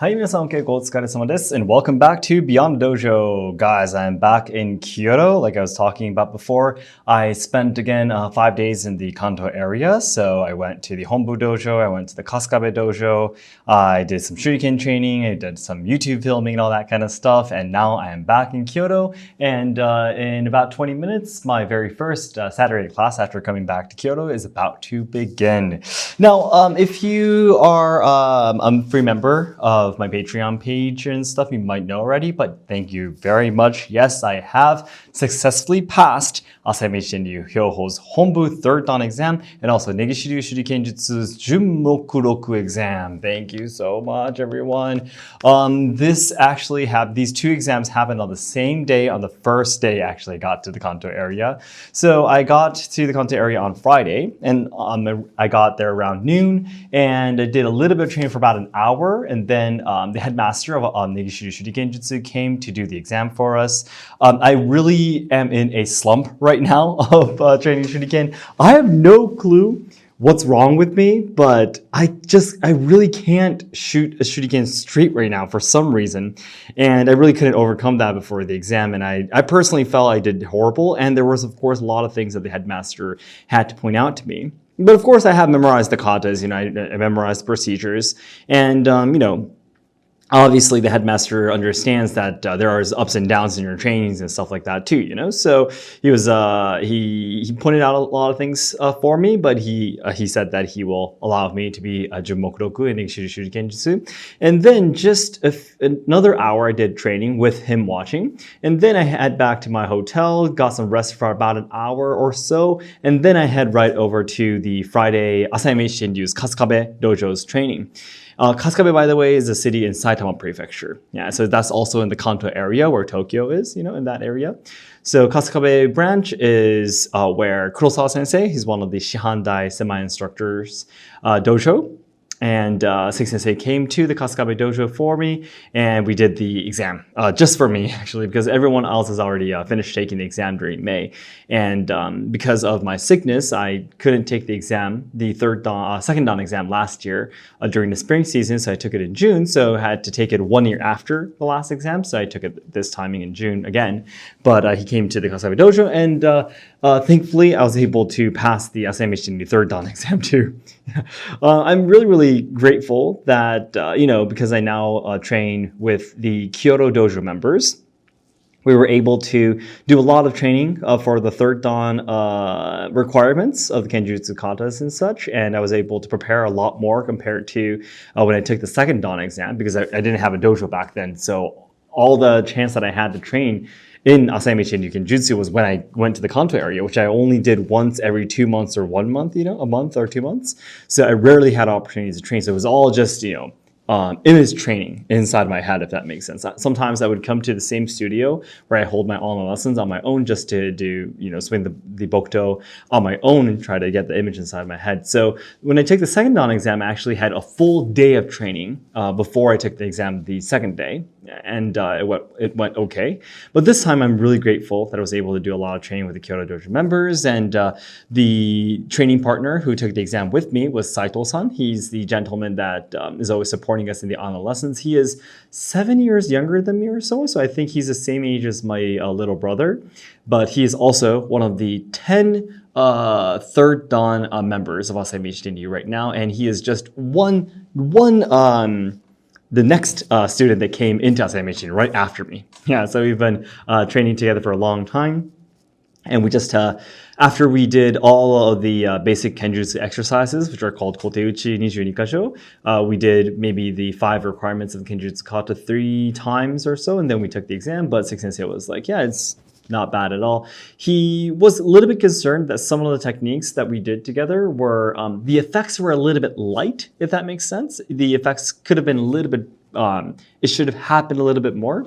Hi, 皆さん、お疲れ様です and welcome back to Beyond Dojo. Guys, I'm back in Kyoto, like I was talking about before. I spent, again, 5 days in the Kanto area. So I went to the Hombu Dojo, I went to the Kasukabe Dojo, I did some shuriken training, I did some YouTube filming and all that kind of stuff. And now I am back in Kyoto. And in about 20 minutes, my very first Saturday class after coming back to Kyoto is about to begin. Now, if you are a free member of my Patreon page and stuff, you might know already, but thank you very much. Yes, I have successfully passed Asayama Ichiden-ryu Hyoho's Honbu 3rd Dan exam and also Negishiryu Shurikenjutsu's Junmokuroku exam. Thank you so much, everyone. These two exams happened on the same day, on the first day actually I got to the Kanto area. So I got to the Kanto area on Friday, and I got there around noon, and I did a little bit of training for about an hour, and then the headmaster of Negishiryu Shurikenjutsu came to do the exam for us. I really am in a slump right now of training Shuriken. I have no clue what's wrong with me, but I really can't shoot a shuriken straight right now for some reason. And I really couldn't overcome that before the exam. And I personally felt I did horrible. And there was, of course, a lot of things that the headmaster had to point out to me. But of course, I have memorized the katas, I memorized procedures. And, obviously, the headmaster understands that there are ups and downs in your trainings and stuff like that too, So he was he pointed out a lot of things for me, but he said that he will allow me to be a Junmokuroku in Negishiryu Shurikenjutsu. And then just another hour I did training with him watching, and then I head back to my hotel, got some rest for about an hour or so, and then I head right over to the Friday Asayama Ichiden-ryu's Kasukabe Dojo's training. Kasukabe, by the way, is a city in Saitama Prefecture. Yeah, so that's also in the Kanto area where Tokyo is, in that area. So Kasukabe branch is where Kurosawa Sensei, he's one of the Shihandai semi-instructors dojo. And Seki Sensei came to the Kasukabe dojo for me, and we did the exam, just for me, actually, because everyone else has already finished taking the exam during May. And because of my sickness, I couldn't take the exam, the second Dan exam last year during the spring season, so I took it in June, so I had to take it 1 year after the last exam, so I took it this timing in June again. But he came to the Kasukabe dojo, and thankfully, I was able to pass the Asayama Ichiden-ryu 3rd Dan exam too. I'm really grateful that, because I now train with the Kyoto Dojo members, we were able to do a lot of training for the 3rd Dan requirements of the kenjutsu katas and such, and I was able to prepare a lot more compared to when I took the 2nd Dan exam, because I didn't have a dojo back then, so all the chance that I had to train in Asayama Ichiden-ryu Kenjutsu was when I went to the Kanto area, which I only did once every 2 months or 1 month, a month or 2 months. So I rarely had opportunities to train. So it was all just, image training inside my head, if that makes sense. Sometimes I would come to the same studio where I hold my online lessons on my own just to do, swing the bokuto on my own and try to get the image inside my head. So when I took the 2nd Dan exam, I actually had a full day of training before I took the exam the 2nd day. And it went okay. But this time I'm really grateful that I was able to do a lot of training with the Kyoto Dojo members. And the training partner who took the exam with me was Saito-san. He's the gentleman that is always supporting us in the online lessons. He is 7 years younger than me or so. So I think he's the same age as my little brother. But he is also one of the 10 3rd Dan members of Asayama Ichiden-ryu right now. And he is just the next student that came into Asayama Ichiden right after me. Yeah, so we've been training together for a long time. And we just, after we did all of the basic kenjutsu exercises, which are called koteuchi 22 kasho, we did maybe the 5 requirements of the kenjutsu kata 3 times or so, and then we took the exam. But Seki Sensei was like, yeah, it's not bad at all. He was a little bit concerned that some of the techniques that we did together were, the effects were a little bit light, if that makes sense. The effects could have been a little bit, it should have happened a little bit more.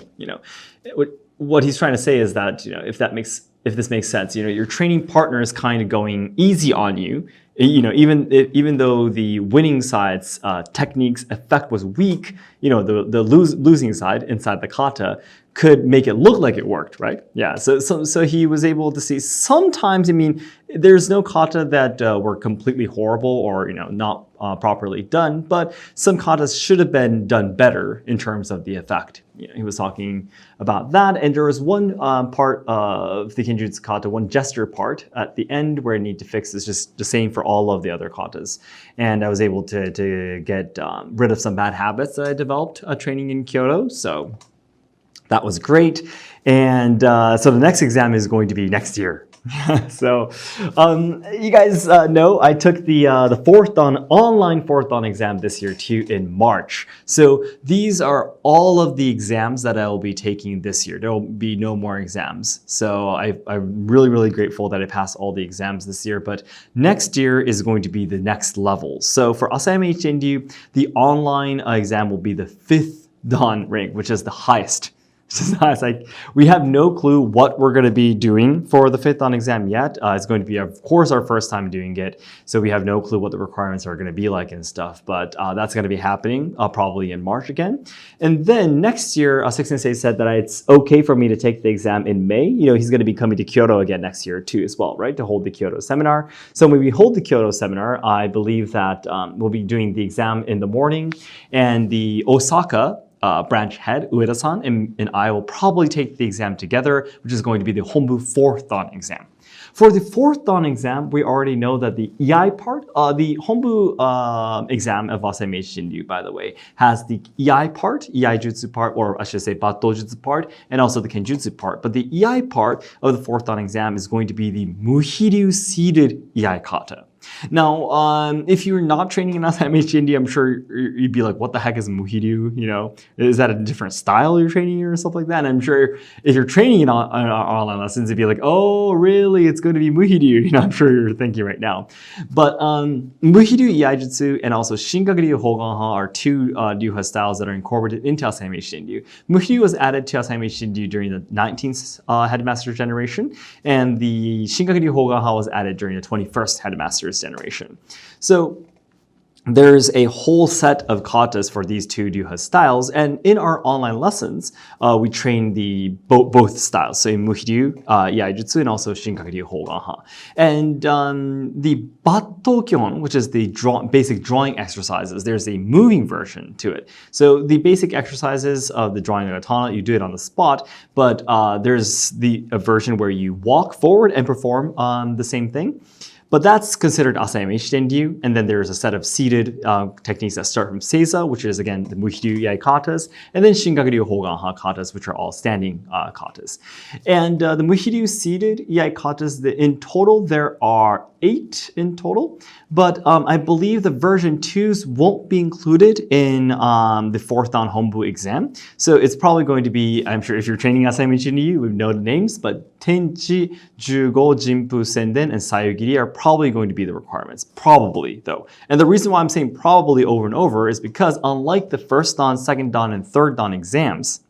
What he's trying to say is that, if this makes sense, your training partner is kind of going easy on you even though the winning side's technique's effect was weak, the losing side inside the kata could make it look like it worked, right? Yeah. So he was able to see sometimes. I mean, there's no kata that were completely horrible or not properly done, but some katas should have been done better in terms of the effect. He was talking about that, and there was one part of the kenjutsu kata, one gesture part at the end where I need to fix. Is just the same for all of the other katas, and I was able to get rid of some bad habits that I developed training in Kyoto. So that was great. And so the next exam is going to be next year. So you guys know I took the online fourth dan exam this year too in March. So these are all of the exams that I will be taking this year. There will be no more exams. So I'm really, really grateful that I passed all the exams this year. But next year is going to be the next level. So for Asayama Ichiden-ryu, the online exam will be the 5th dan rank, which is the highest. It's like we have no clue what we're going to be doing for the 5th dan exam yet. It's going to be, of course, our first time doing it, so we have no clue what the requirements are going to be like and stuff. But that's going to be happening probably in March again. And then next year, Seki Sensei said that it's okay for me to take the exam in May. He's going to be coming to Kyoto again next year too, as well, right, to hold the Kyoto seminar. So when we hold the Kyoto seminar, I believe that we'll be doing the exam in the morning, and the Osaka branch head, Ueda-san, and I will probably take the exam together, which is going to be the Honbu 4th dan exam. For the 4th dan exam, we already know that the Iai part, the Honbu exam of Asayama Ichiden-ryu, by the way, has the Iai part, iaijutsu part, or I should say bojutsu part, and also the kenjutsu part. But the Iai part of the 4th dan exam is going to be the Muhiryu seated Iai kata. Now, if you're not training in Asayama Ichiden-ryu, I'm sure you'd be like, what the heck is Muhiryu? Is that a different style you're training in or stuff like that? And I'm sure if you're training in online lessons, it'd be like, oh, really? It's going to be Muhiryu. I'm sure you're thinking right now. But Muhiryu iaijutsu and also Shinkaguryu Hoganha are two ryuha styles that are incorporated into Asayama Ichiden-ryu. Muhiryu was added to Asayama Ichiden-ryu during the 19th headmaster generation, and the Shinkaguryu Hoganha was added during the 21st headmaster's generation. So there's a whole set of katas for these two ryuha styles, and in our online lessons, we train the both styles. So in Muhiryu, iaijutsu, and also Shinkaguryu Hoganha. And the Battokyon, which is the basic drawing exercises, there's a moving version to it. So the basic exercises of the drawing of katana, you do it on the spot, but there's a version where you walk forward and perform the same thing. But that's considered Asayama Ichiden-ryu, and then there's a set of seated techniques that start from Seiza, which is again the Muhiryu Iai katas, and then Shinkaguryu Hoganha katas, which are all standing katas. And the Muhiryu seated Iai katas, in total there are 8 in total, but I believe the version 2s won't be included in the 4th dan Honbu exam. So it's probably going to be, I'm sure if you're training Asayama Ichiden-ryu, you would know the names, but Tenchi, Jugo, Jinpu, Senden, and Sayugiri are probably going to be the requirements. Probably, though. And the reason why I'm saying probably over and over is because unlike the 1st dan, 2nd dan, and 3rd dan exams,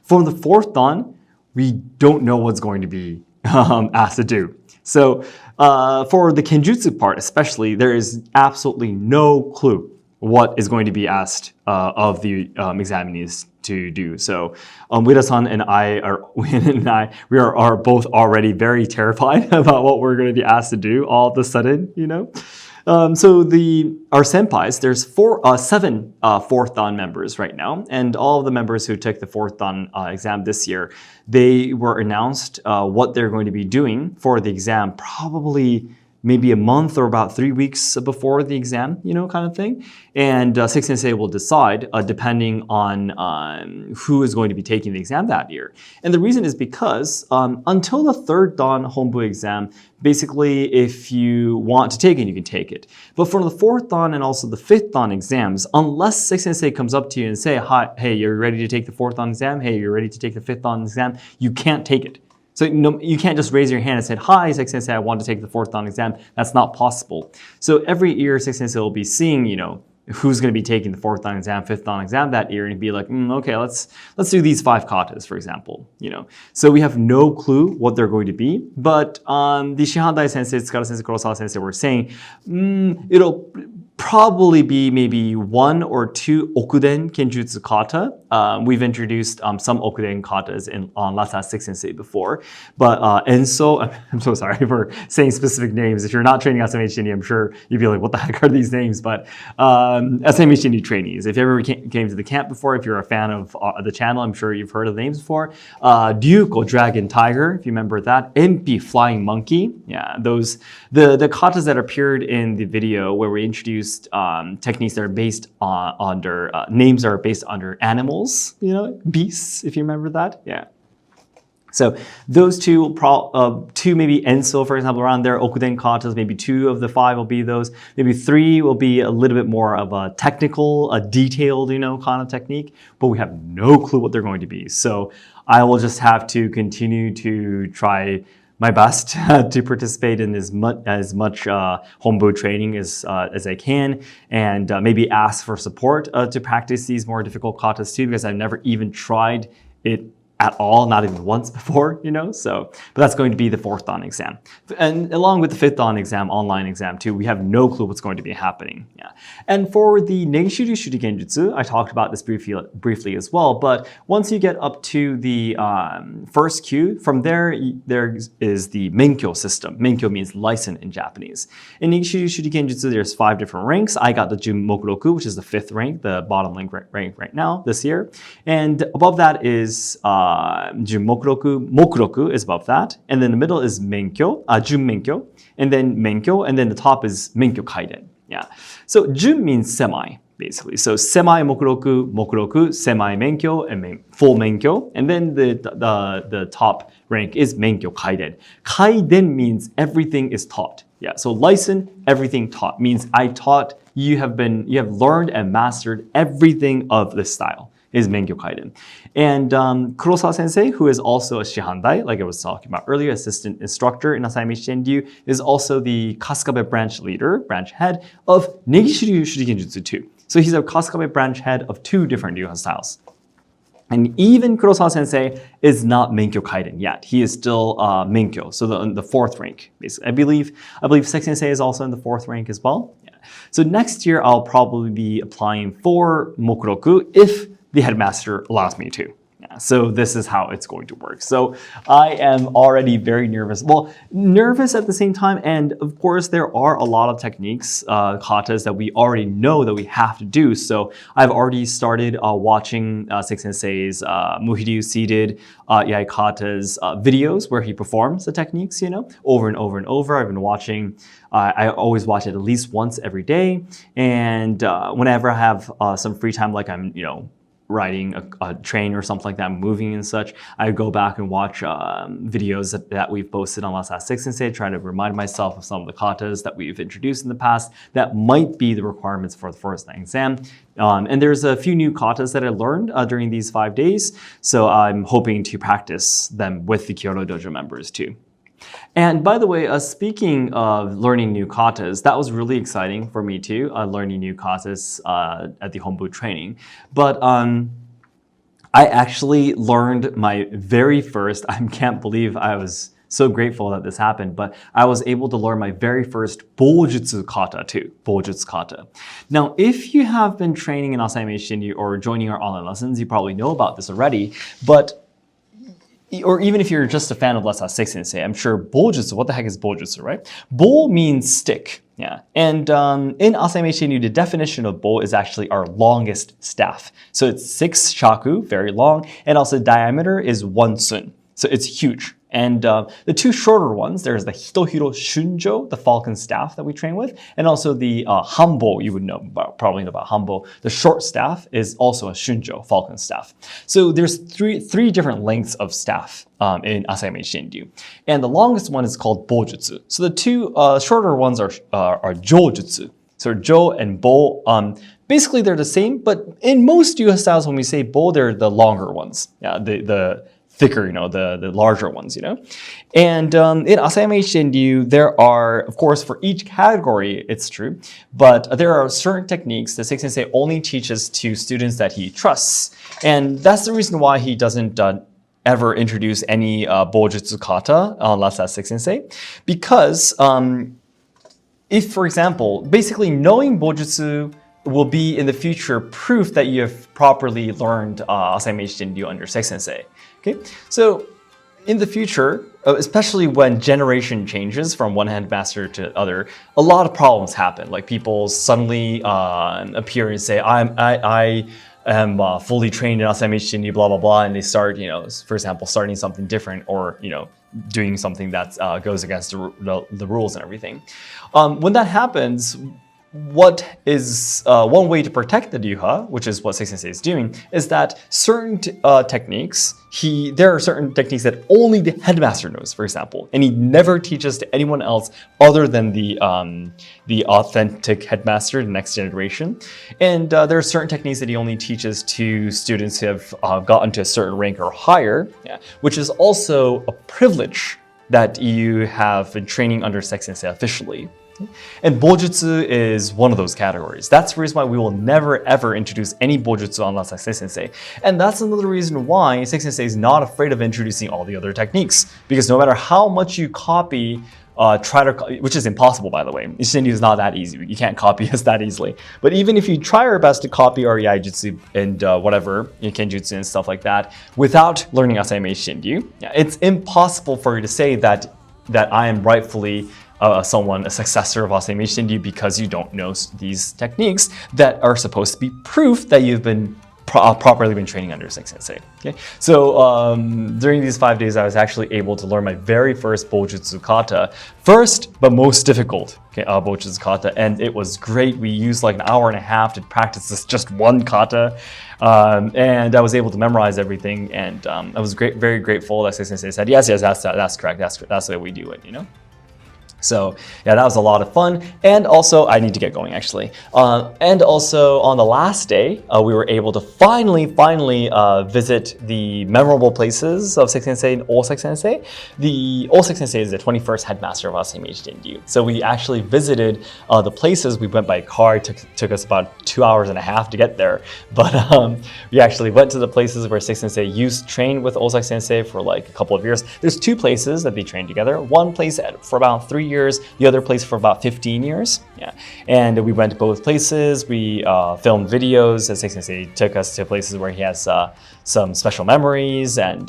for the 4th dan, we don't know what's going to be asked to do. So for the kenjutsu part especially, there is absolutely no clue what is going to be asked of the examinees to do. So Ueda-san and we are both already very terrified about what we're going to be asked to do all of a sudden, So our senpais, there's 7 4th dan members right now, and all of the members who took the 4th dan exam this year, they were announced what they're going to be doing for the exam probably maybe a month or about 3 weeks before the exam, kind of thing. And Seki Sensei will decide depending on who is going to be taking the exam that year. And the reason is because until the 3rd dan Honbu exam, basically if you want to take it, you can take it. But for the 4th dan and also the 5th dan exams, unless Seki Sensei comes up to you and say, hi, hey, you're ready to take the 4th dan exam? Hey, you're ready to take the 5th dan exam? You can't take it. So you can't just raise your hand and say, hi, Seki Sensei, I want to take the 4th dan exam. That's not possible. So every year, Seki Sensei will be seeing, who's going to be taking the 4th dan exam, 5th dan exam that year, and be like, okay, let's do these 5 katas, for example. So we have no clue what they're going to be. But the Shihandai sensei, Tsukara sensei, Kurosawa sensei were saying it'll probably be maybe 1 or 2 okuden kenjutsu kata. We've introduced some okuden katas on Let's Ask Sensei before, but Enso, I'm so sorry for saying specific names. If you're not training Asayama Ichiden-ryu, I'm sure you'd be like, what the heck are these names? But Asayama Ichiden-ryu trainees, if you ever came to the camp before, if you're a fan of the channel, I'm sure you've heard of the names before. Ryuko, Dragon Tiger, if you remember that. Empi, Flying Monkey. Yeah, those, the katas that appeared in the video where we introduced techniques that are based under names that are based under animals, beasts, if you remember that. Yeah. So those two maybe Enso, for example, around there, Okuden katas, maybe 2 of the 5 will be those. Maybe 3 will be a little bit more of a technical, a detailed, kind of technique, but we have no clue what they're going to be. So I will just have to continue to try my best to participate in as much hombu training as I can, and maybe ask for support to practice these more difficult katas too, because I've never even tried it at all, not even once before, so, but that's going to be the 4th dan exam. And along with the 5th dan exam, online exam too, we have no clue what's going to be happening. Yeah. And for the Negishiryu Shurigenjutsu, I talked about this briefly as well, but once you get up to the first kyu, from there is the Menkyo system. Menkyo means license in Japanese. In Negishiryu Shurigenjutsu, there's 5 different ranks. I got the Junmokuroku, which is the 5th rank, the bottom rank right now, this year. And above that is Mokuroku is above that, and then the middle is Menkyo, Junmenkyo, and then Menkyo, and then the top is Menkyo Kaiden. Yeah. So Jun means semi, basically. So semi Mokuroku, semi Menkyo, and full Menkyo, and then the top rank is Menkyo Kaiden. Kaiden means everything is taught. Yeah. So license, everything taught means I taught, you have learned and mastered everything of this style. Is Menkyo Kaiden. And Kurosawa sensei, who is also a Shihandai, like I was talking about earlier, assistant instructor in Asayama Ichiden-ryu, is also the Kasukabe branch head of Negishiryu Shurigenjutsu too. So he's a Kasukabe branch head of 2 different Ryuha styles. And even Kurosawa sensei is not Menkyo Kaiden yet. He is still Menkyo, so the 4th rank, basically. I believe Seki Sensei is also in the 4th rank as well. Yeah. So next year, I'll probably be applying for Mokuroku if the headmaster allows me to. Yeah, so this is how it's going to work. So I am already very nervous. Well, nervous at the same time, and of course there are a lot of techniques, katas that we already know that we have to do. So I've already started watching Seki Sensei's Muhiryu seated Iai katas videos where he performs the techniques, over and over and over. I've been watching. I always watch it at least once every day, and whenever I have some free time, like I'm, riding a train or something like that, moving and such, I go back and watch videos that we've posted on Let's Ask Sensei, trying to remind myself of some of the katas that we've introduced in the past that might be the requirements for the 1st dan exam. And there's a few new katas that I learned during these 5 days, so I'm hoping to practice them with the Kyoto Dojo members too. And by the way, speaking of learning new katas, that was really exciting for me too, learning new katas at the hombu training. But I actually learned my very first, I can't believe I was so grateful that this happened, but I was able to learn my very first bojutsu kata too, bojutsu kata. Now, if you have been training in Asayama Ichiden-ryu or joining our online lessons, you probably know about this already, or even if you're just a fan of Let's Ask Sensei, I'm sure bojutsu, what the heck is bojutsu, right? Bo means stick, yeah. And in Asayama Ichiden-ryu, the definition of bo is actually our longest staff. So it's 6 shaku, very long, and also diameter is 1 sun. So it's huge. And the 2 shorter ones, there's the Hitohiro Shunjo, the falcon staff that we train with, and also the Hanbo, you would probably know about Hanbo. The short staff is also a Shunjo, falcon staff. So there's three different lengths of staff in Asayama Ichiden-ryu. And the longest one is called bojutsu. So the 2 shorter ones are jojutsu. So jo and bo, basically they're the same, but in most Ryuha styles, when we say bo, they're the longer ones. Yeah, the thicker, the larger ones, And in Asayama Ichiden-ryu, there are, of course, for each category, it's true, but there are certain techniques that Seki Sensei only teaches to students that he trusts. And that's the reason why he doesn't ever introduce any bojutsu kata unless that's Seki Sensei. Because if, for example, basically knowing bojutsu will be in the future proof that you have properly learned Asayama Ichiden-ryu under Seki Sensei. Okay, so in the future, especially when generation changes from one headmaster to other, a lot of problems happen. Like people suddenly appear and say, I am fully trained in Asayama Ichiden-ryu, blah, blah, blah, and they start, for example, starting something different or, doing something that goes against the rules and everything. When that happens, what is one way to protect the ryuha, which is what Seki Sensei is doing, is that certain techniques, there are certain techniques that only the headmaster knows, for example, and he never teaches to anyone else other than the authentic headmaster, the next generation. And there are certain techniques that he only teaches to students who have gotten to a certain rank or higher, which is also a privilege that you have been training under Seki Sensei officially. And bojutsu is one of those categories. That's the reason why we will never ever introduce any bojutsu unless Seki Sensei. And that's another reason why Seki Sensei is not afraid of introducing all the other techniques. Because no matter how much you copy, which is impossible by the way. Ichiden-ryu is not that easy. You can't copy us that easily. But even if you try your best to copy our iaijutsu and whatever, kenjutsu and stuff like that, without learning Asayama Ichiden-ryu, it's impossible for you to say that I am rightfully a successor of Asayama Ichiden-ryu because you don't know these techniques that are supposed to be proof that you've been properly been training under Seki Sensei. Okay, so during these 5 days, I was actually able to learn my very first bojutsu kata, first but most difficult bojutsu kata, and it was great. We used like an hour and a half to practice this just one kata, and I was able to memorize everything, and I was very grateful that Seki Sensei said, yes, that's correct, that's the way we do it, So yeah, that was a lot of fun. And also, I need to get going actually. And also on the last day, we were able to finally visit the memorable places of Seki Sensei and Old Seki Sensei. The Old Seki Sensei is the 21st headmaster of Asayama Ichiden-ryu. So we actually visited the places. We went by car. It took us about 2 hours and a half to get there. But we actually went to the places where Seki Sensei used to train with Old Seki Sensei for like a couple of years. There's 2 places that they trained together. One place for about 3 years, the other place for about 15 years. Yeah, and we went to both places. We filmed videos. Seki Sensei took us to places where he has some special memories, and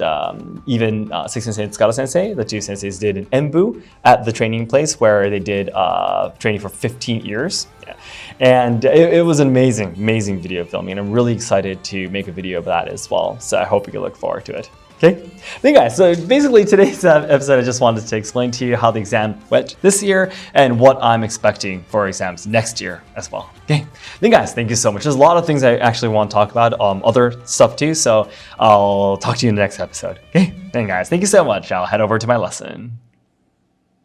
even Seki Sensei and Tsukada Sensei, the 2 senseis, did an embu at the training place where they did training for 15 years. Yeah. And it was an amazing video filming, and I'm really excited to make a video of that as well. So I hope you can look forward to it. Okay, then guys, so basically today's episode, I just wanted to explain to you how the exam went this year and what I'm expecting for exams next year as well. Okay, then guys, thank you so much. There's a lot of things I actually want to talk about, other stuff too, so I'll talk to you in the next episode. Okay, then guys, thank you so much. I'll head over to my lesson.